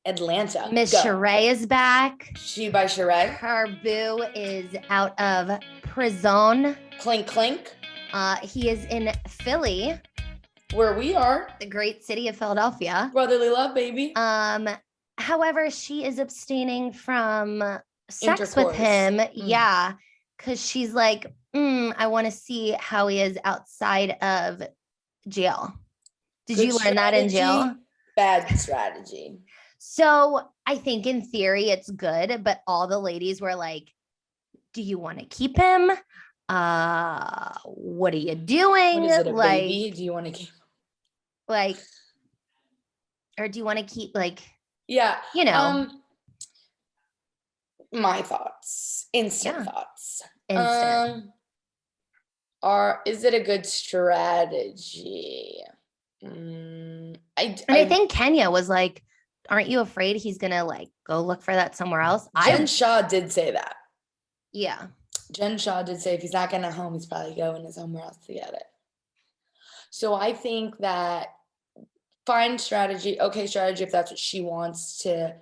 Atlanta. Miss Go. Sheree is back. She by Sheree. Her boo is out of prison. Clink, clink. He is in Philly, where we are. the great city of Philadelphia. Brotherly love, baby. However, she is abstaining from sex with Intercourse. him. Yeah, because she's like, I want to see how he is outside of jail. Did Good you learn that in jail? Bad strategy. So I think in theory it's good, but all the ladies were like, do you want to keep him? What are you doing? What is it, a baby? Do you want to keep or do you want to keep yeah, my thoughts, instant thoughts. Instant. Is it a good strategy? I think Kenya was like, aren't you afraid he's gonna go look for that somewhere else? Jen Shaw did say that. Yeah. Jen Shaw did say if he's not getting a home, he's probably going somewhere else to get it. So I think that fine strategy, okay strategy if that's what she wants to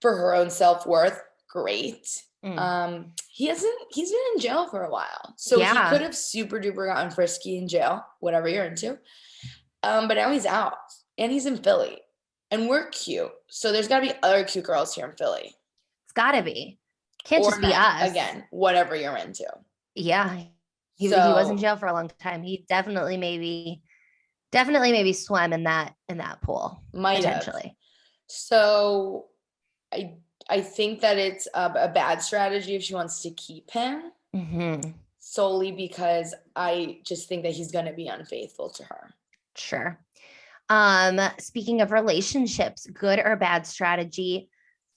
for her own self-worth, great. He's been in jail for a while. So he could have super duper gotten frisky in jail, whatever you're into. But now he's out and he's in Philly and we're cute. So there's gotta be other cute girls here in Philly. It's gotta be. Can't just be us. Again, whatever you're into. Yeah. He was in jail for a long time. He definitely maybe swam in that pool. Might potentially. Have. So I think that it's a bad strategy if she wants to keep him. Solely because I just think that he's going to be unfaithful to her. Sure. Speaking of relationships, good or bad strategy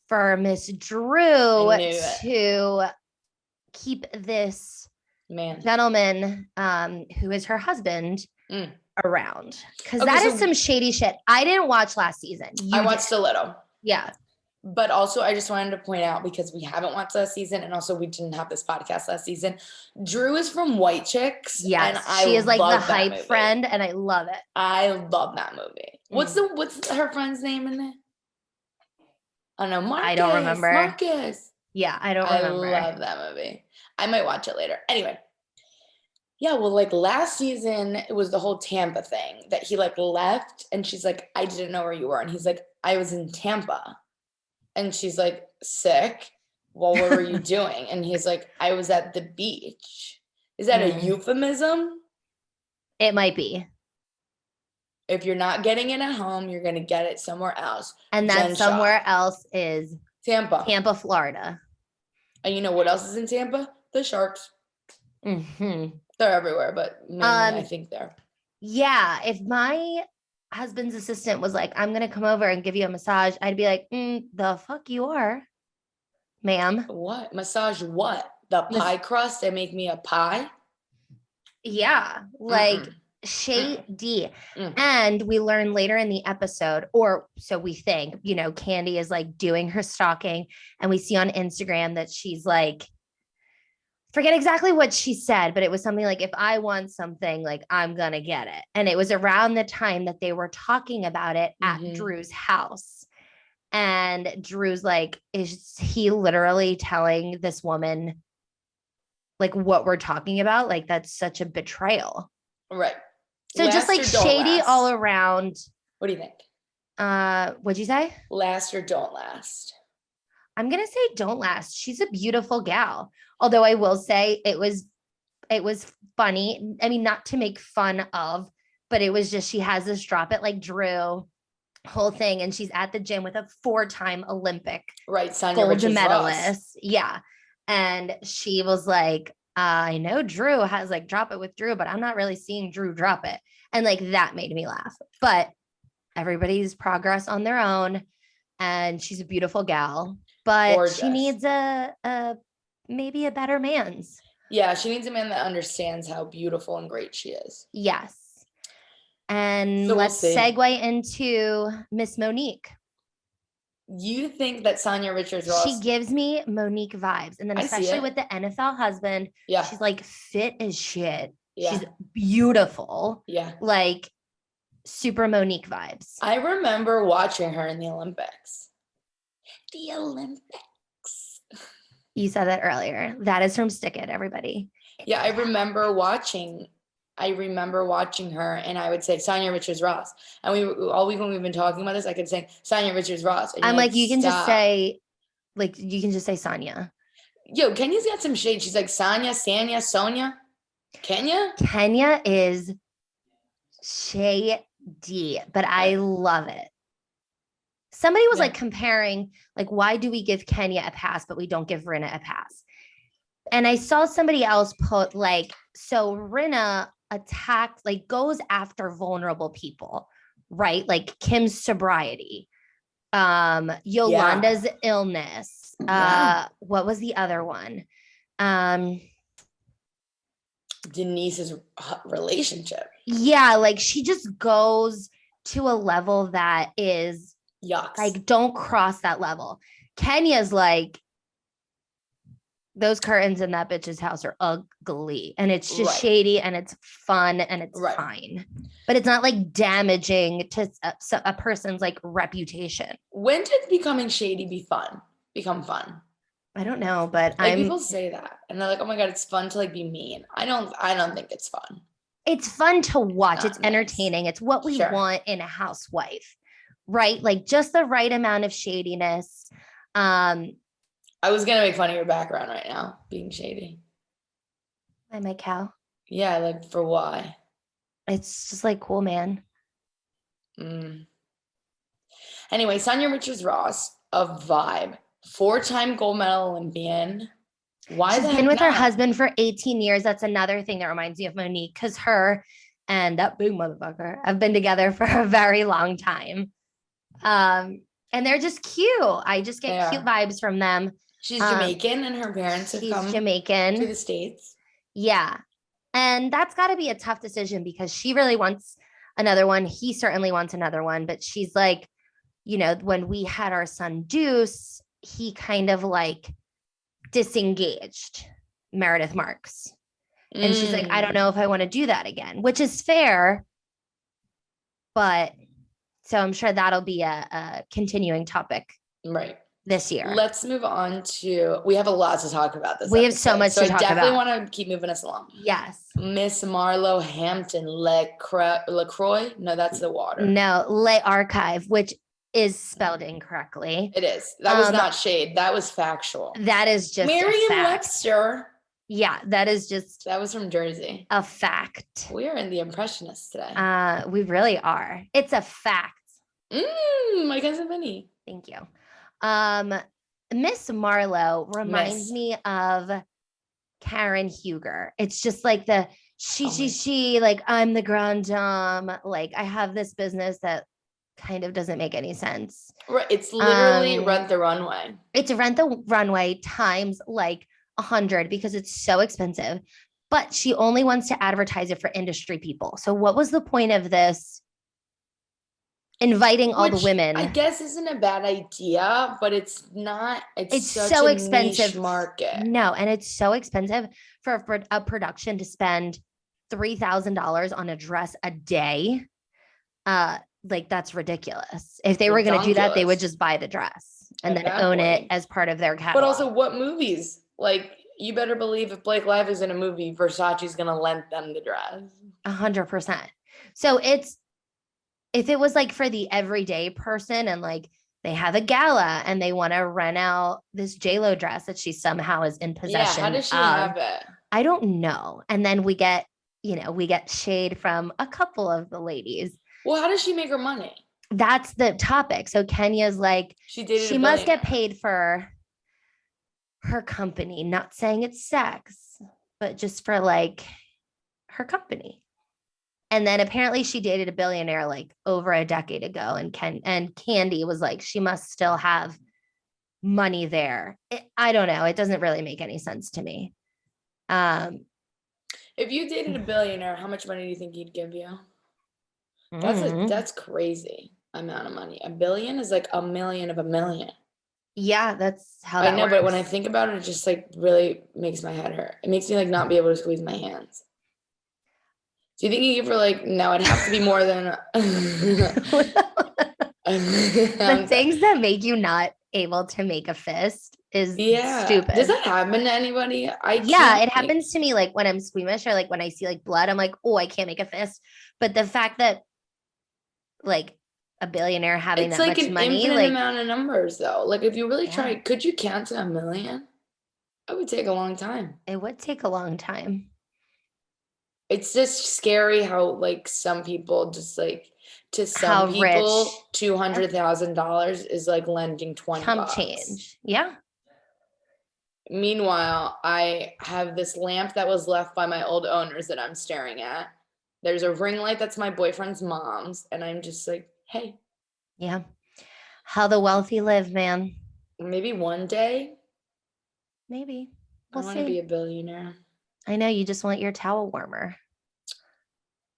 for Miss Drew to keep this gentleman who is her husband around, because that is some shady shit. I didn't watch last season. I watched a little. Yeah. But also, I just wanted to point out, because we haven't watched last season, and also we didn't have this podcast last season, Drew is from White Chicks. Yes, and she is like the hype friend, and I love it. I love that movie. What's her friend's name in there? I don't know. Marcus. I don't remember. Marcus. Yeah, I don't remember. I love that movie. I might watch it later. Anyway. Yeah, well, last season, it was the whole Tampa thing that he left, and she's like, I didn't know where you were. And he's like, I was in Tampa. And she's like, sick? Well, what were you doing? And he's like, I was at the beach. Is that a euphemism? It might be. If you're not getting it at home, you're going to get it somewhere else. And that somewhere else is Tampa. Tampa, Florida. And you know what else is in Tampa? The Sharks. They're everywhere, but mainly I think they're. Yeah, if my husband's assistant was like, I'm gonna come over and give you a massage, I'd be like, the fuck you are, ma'am. What massage? What, the pie crust? They make me a pie? Yeah, shady. And we learn later in the episode, or so we think, Candy is doing her stalking, and we see on Instagram that she's forget exactly what she said, but it was something like, if I want something, I'm gonna get it. And it was around the time that they were talking about it at Drew's house. And Drew's like, is he literally telling this woman what we're talking about? That's such a betrayal. Right. So just shady all around. What do you think? What'd you say? Last or don't last? I'm going to say don't last. She's a beautiful gal. Although I will say it was funny. I mean, not to make fun of, but it was just, she has this drop it Drew whole thing. And she's at the gym with a 4-time Olympic gold medalist. Yeah. And she was like, I know Drew has drop it with Drew, but I'm not really seeing Drew drop it. And that made me laugh, but everybody's progress on their own. And she's a beautiful gal. But gorgeous. She needs maybe a better man's. Yeah, she needs a man that understands how beautiful and great she is. Yes. And so let's segue into Miss Monique. You think that Sonia Richards-Ross? She gives me Monique vibes. And then especially with the NFL husband, she's fit as shit. Yeah. She's beautiful. Yeah. Super Monique vibes. I remember watching her in the Olympics. The Olympics. You said that earlier. That is from Stick It, everybody. Yeah, I remember watching her, and I would say Sonia Richards-Ross, and all week when we've been talking about this, I could say Sonia Richards-Ross. I'm like, you can just say, like, you can just say Sonia. Yo, Kenya's got some shade. She's like Sonia, Sanya, Sonia. Kenya is shady, but I love it. Somebody was like comparing, like, why do we give Kenya a pass, but we don't give Rinna a pass? And I saw somebody else put like, so Rinna attacks, like goes after vulnerable people, right? Like Kim's sobriety, Yolanda's illness. What was the other one? Denise's relationship. Yeah, like she just goes to a level that is yucks. Like, don't cross that level. Kenya's like, those curtains in that bitch's house are ugly, and it's just shady, and it's fun, and it's fine, but it's not like damaging to a person's like reputation. When did becoming shady become fun? I don't know, but like people say that, and they're like, "Oh my god, it's fun to like be mean." I don't think it's fun. It's fun to watch. It's entertaining. It's what we want in a housewife, right? Like just the right amount of shadiness. I was gonna make fun of your background right now, being shady. By my cow. Yeah, like for why? It's just like cool, man. Anyway, Sonia Richards-Ross, a vibe, 4-time gold medal Olympian. Why she's been with her husband for 18 years. That's another thing that reminds me of Monique, because her and that big motherfucker have been together for a very long time. And they're just cute. I just get cute vibes from them. She's Jamaican, and her parents have come Jamaican to the States. Yeah. And that's got to be a tough decision because she really wants another one. He certainly wants another one. But she's like, you know, when we had our son Deuce, he kind of like disengaged Meredith Marks. And she's like, I don't know if I want to do that again, which is fair. But so I'm sure that'll be a continuing topic. Right. This year. Let's move on to, we have a lot to talk about this. We have so much to talk about. So I definitely want to keep moving us along. Yes. Miss Marlo Hampton LaCroix. No, that's the water. No, Le Archive, which is spelled incorrectly. It is. That was not shade. That was factual. That is just Merriam-Webster. Yeah, that is just. That was from Jersey. A fact. We are in the Impressionists today. We really are. It's a fact. My cousin Vinny. Thank you. Miss Marlo reminds me of Karen Huger. It's just like the she, like I'm the grand dame. Like I have this business that kind of doesn't make any sense. Right. It's literally Rent the Runway. It's Rent the Runway times like 100 because it's so expensive, but she only wants to advertise it for industry people. So what was the point of this? Inviting all the women, I guess, isn't a bad idea, but it's not. It's such so a expensive niche market. No, and it's so expensive for a production to spend $3,000 on a dress a day. Like that's ridiculous. If they were going to do that, they would just buy the dress and then own it as part of their catalog. But also, what movies? Like, you better believe if Blake Lively is in a movie, Versace's going to lend them the dress. 100%. So if it was like for the everyday person and like they have a gala and they want to rent out this JLo dress that she somehow is in possession. Yeah, how does she have it? I don't know. And then we get shade from a couple of the ladies. Well, how does she make her money? That's the topic. So Kenya's like, she must get paid for her company, not saying it's sex, but just for like her company. And then apparently she dated a billionaire like over a decade ago. And Candy was like, she must still have money there. I don't know. It doesn't really make any sense to me. If you dated a billionaire, how much money do you think he'd give you? That's crazy amount of money. $1 billion is like $1 million of $1 million. Yeah, that's how that works. But when I think about it, it just like really makes my head hurt. It makes me like not be able to squeeze my hands. Do you think you give her like, no, it'd have to be more than the things that make you not able to make a fist is Yeah. stupid. Does that happen to anybody? Yeah, it happens to me like when I'm squeamish or like when I see like blood, I'm like, oh, I can't make a fist. But the fact that like a billionaire having It's that like much an money, infinite like amount of numbers though. Like if you really Yeah. try, could you count to 1 million? It would take a long time. it would take a long time. It's just scary how like some people just like to How some people rich. $200,000 is like lending 20 Chump bucks. change. Yeah. Meanwhile, I have this lamp that was left by my old owners that I'm staring at. There's a ring light that's my boyfriend's mom's, and I'm just like, hey, Yeah. How the wealthy live, man. maybe one day Maybe. I We'll want to be see. a billionaire. I know you just want your towel warmer.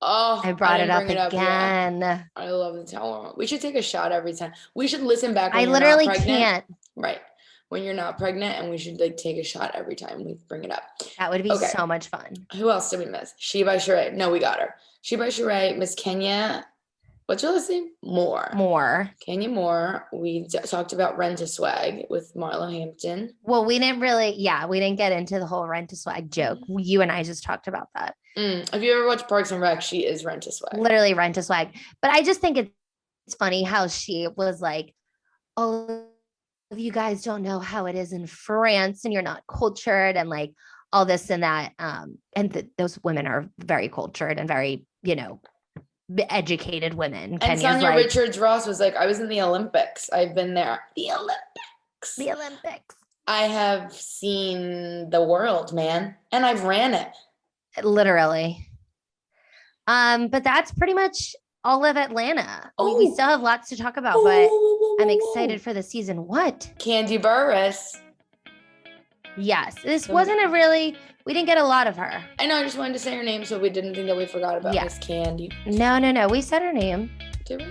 Oh, I brought it didn't up bring it up yet. again. I love the towel. We should take a shot every time. We should listen back when I you're literally not pregnant. can't. Right. When you're not pregnant, and we should like take a shot every time we bring it up. That would be Okay. so much fun. Who else did we miss? She by Sheree. No, we got her. She by Sheree, Miss Kenya. What's your last name? Moore. Kenya Moore. We talked about Rent a Swag with Marlo Hampton. Well, we didn't get into the whole rent a swag joke. You and I just talked about that. If you ever watch Parks and Rec, she is Rent a Swag. Literally rent a swag. But I just think it's funny how she was like, oh, you guys don't know how it is in France and you're not cultured and like all this and that. Those women are very cultured and very, educated women. And Kenya's Sonia like, Richards Ross was like, I was in the Olympics. I've been there. The Olympics. I have seen the world, man. And I've ran it. Literally. But that's pretty much all of Atlanta. We still have lots to talk about, but I'm excited for the season. What? Candy Burris. Yes. This wasn't we didn't get a lot of her. I know, I just wanted to say her name so we didn't think that we forgot about Miss Candy. No. We said her name. Did we?